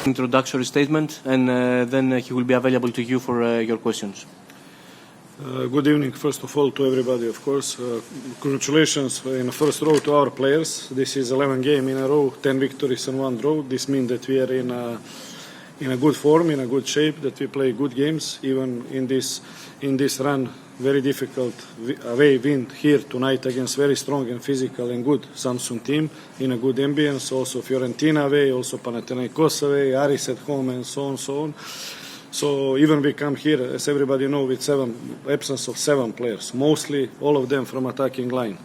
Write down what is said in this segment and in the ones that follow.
Introductory statement, and then he will be available to you for your questions. Good evening, first of all, to everybody, of course. Congratulations in the first row to our players. This is 11 games in a row, 10 victories and 1 draw. This means that we are in a good form, in a good shape, that we play good games, even in this run. Very difficult away win here tonight against very strong and physical and good Samsung team in a good ambience. Also Fiorentina away, also Panathinaikos away, Aris at home, and so on, so on. So even we come here, as everybody knows, with absence of 7 players, mostly all of them from attacking line,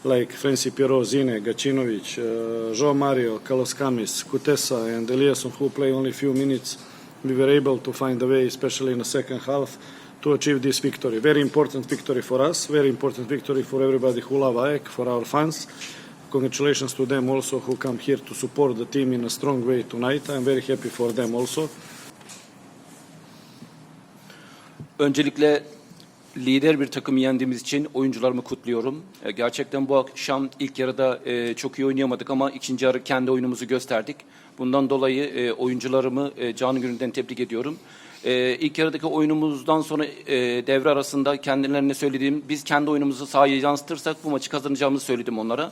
like Franci Pierrot, Zine, Gacinovic, João Mario, Kaloskamis, Kutesa, and Eliasson, who play only a few minutes. We were able to find a way, especially in the second half, to achieve this victory. Very important victory for us, very important victory for everybody who love AEK, for our fans. Congratulations to them also who come here to support the team in a strong way tonight. I'm very happy for them also. Öncelikle lider bir takımı yendiğimiz için oyuncularımı kutluyorum. Gerçekten bu akşam ilk yarıda çok iyi oynayamadık ama ikinci yarı kendi oyunumuzu gösterdik. Bundan dolayı oyuncularımı canı gönülden tebrik ediyorum. İlk yarıdaki oyunumuzdan sonra devre arasında kendilerine söylediğim, biz kendi oyunumuzu sahaya yansıtırsak bu maçı kazanacağımızı söyledim onlara.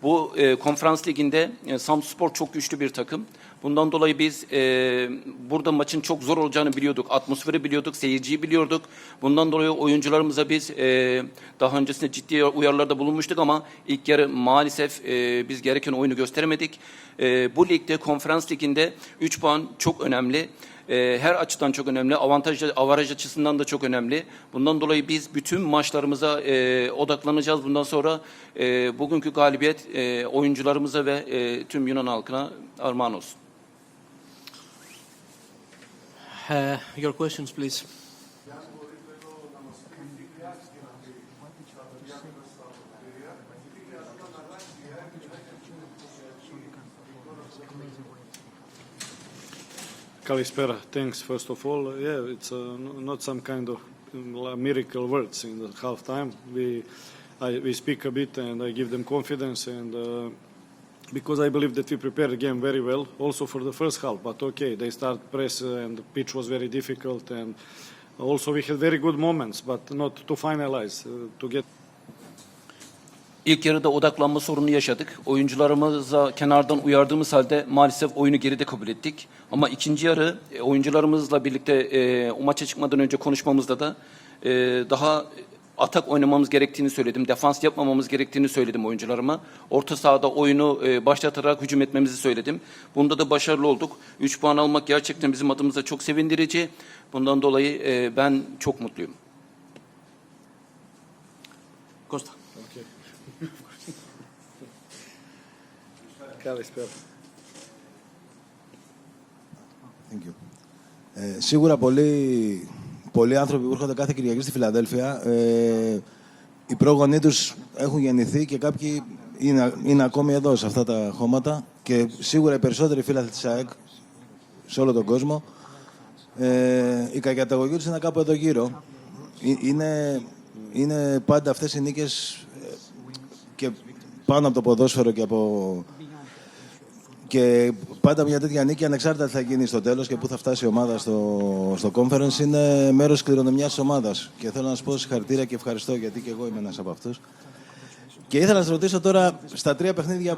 Bu konferans liginde Samsunspor çok güçlü bir takım. Bundan dolayı biz burada maçın çok zor olacağını biliyorduk. Atmosferi biliyorduk, seyirciyi biliyorduk. Bundan dolayı oyuncularımıza biz daha öncesinde ciddi uyarılarda bulunmuştuk ama ilk yarı maalesef biz gereken oyunu gösteremedik. Bu ligde, konferans liginde 3 puan çok önemli. Her açıdan çok önemli. Avaraj açısından da çok önemli. Bundan dolayı biz bütün maçlarımıza odaklanacağız. Bundan sonra bugünkü galibiyet oyuncularımıza ve tüm Yunan halkına armağan olsun. Your questions, please. Kalispera, thanks first of all. Yeah, it's not some kind of miracle words in the half time. We speak a bit and I give them confidence, and because I believe that we prepared the game very well also for the first half. But okay, they start press and the pitch was very difficult, and also we had very good moments, but not to finalize, to get. İlk yarıda odaklanma sorunu yaşadık. Oyuncularımıza kenardan uyardığımız halde maalesef oyunu geride kabul ettik. Ama ikinci yarı oyuncularımızla birlikte o maça çıkmadan önce konuşmamızda da daha atak oynamamız gerektiğini söyledim. Defans yapmamamız gerektiğini söyledim oyuncularıma. Orta sahada oyunu başlatarak hücum etmemizi söyledim. Bunda da başarılı olduk. 3 puan almak gerçekten bizim adımıza çok sevindirici. Bundan dolayı ben çok mutluyum. Costa. Okay. Kalispera. Thank you. Σίγουρα πολλοί άνθρωποι που έρχονται κάθε Κυριακή στη Φιλαδέλφια, οι πρόγονείς τους έχουν γεννηθεί και κάποιοι είναι ακόμη εδώ σε αυτά τα χώματα, και σίγουρα οι περισσότεροι φίλαθλοι της ΑΕΚ σε όλο τον κόσμο, η καταγωγή τους είναι κάπου εδώ γύρω. Είναι πάντα αυτές οι νίκες και πάνω από το ποδόσφαιρο και πάντα μια τέτοια νίκη, ανεξάρτητα τι θα γίνει στο τέλος και πού θα φτάσει η ομάδα στο conference, είναι μέρος της κληρονομιάς της ομάδας. Και θέλω να σας πω συγχαρητήρια και ευχαριστώ, γιατί και εγώ είμαι ένας από αυτούς. Και ήθελα να σας ρωτήσω τώρα, στα 3 παιχνίδια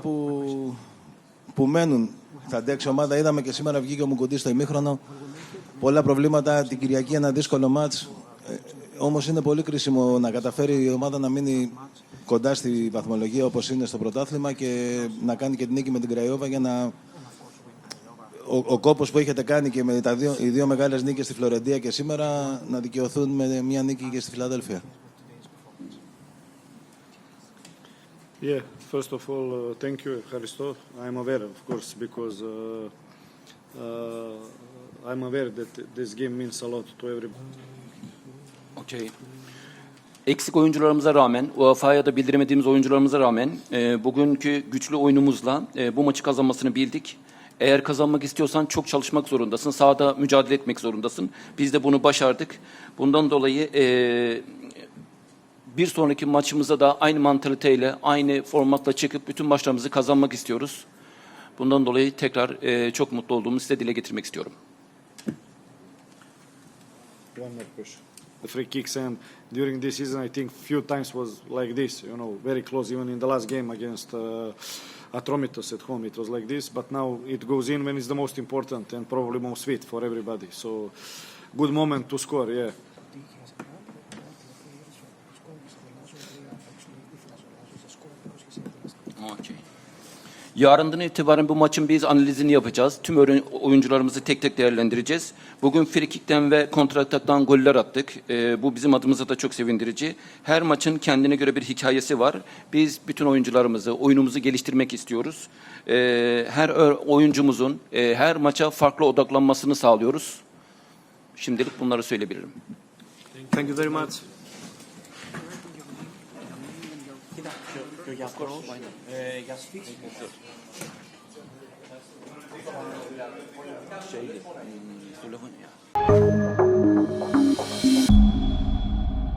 που μένουν, θα αντέξει η ομάδα. Είδαμε και σήμερα βγήκε ο Μουκουντής στο ημίχρονο. Πολλά προβλήματα, την Κυριακή ένα δύσκολο μάτς. Όμως είναι πολύ κρίσιμο να καταφέρει η ομάδα να μείνει κοντά στη βαθμολογία όπως είναι στο πρωτάθλημα και να κάνει και την νίκη με την Κραϊόβα, για να ο κόπος που έχετε κάνει και με οι 2 μεγάλες νίκες στη Φλωρεντία και σήμερα να δικαιωθούν με μια νίκη και στη Φιλαδέλφια. Yeah, first of all, thank you, Christo. I'm aware, of course, because I'm aware that this game means a lot to everybody. Okay. Eksik oyuncularımıza rağmen, UEFA'ya da bildiremediğimiz oyuncularımıza rağmen bugünkü güçlü oyunumuzla bu maçı kazanmasını bildik. Eğer kazanmak istiyorsan çok çalışmak zorundasın, sahada mücadele etmek zorundasın. Biz de bunu başardık. Bundan dolayı Bir sonraki maçımıza da aynı mantaliteyle, aynı formatla çıkıp bütün maçlarımızı kazanmak istiyoruz. Bundan dolayı tekrar çok mutlu olduğumu size dile getirmek istiyorum. One more question. The free kicks, and during this season, I think few times was like this. You know, very close. Even in the last game against Atromitos at home, it was like this. But now it goes in when it's the most important and probably most fit for everybody. So, good moment to score. Yeah. Okay. Yarından itibaren bu maçın biz analizini yapacağız. Tüm oyuncularımızı tek tek değerlendireceğiz. Bugün frikikten ve kontrataktan goller attık. Bu bizim adımıza da çok sevindirici. Her maçın kendine göre bir hikayesi var. Biz bütün oyuncularımızı, oyunumuzu geliştirmek istiyoruz. Her oyuncumuzun her maça farklı odaklanmasını sağlıyoruz. Şimdilik bunları söyleyebilirim. Thank you very much. Söyle.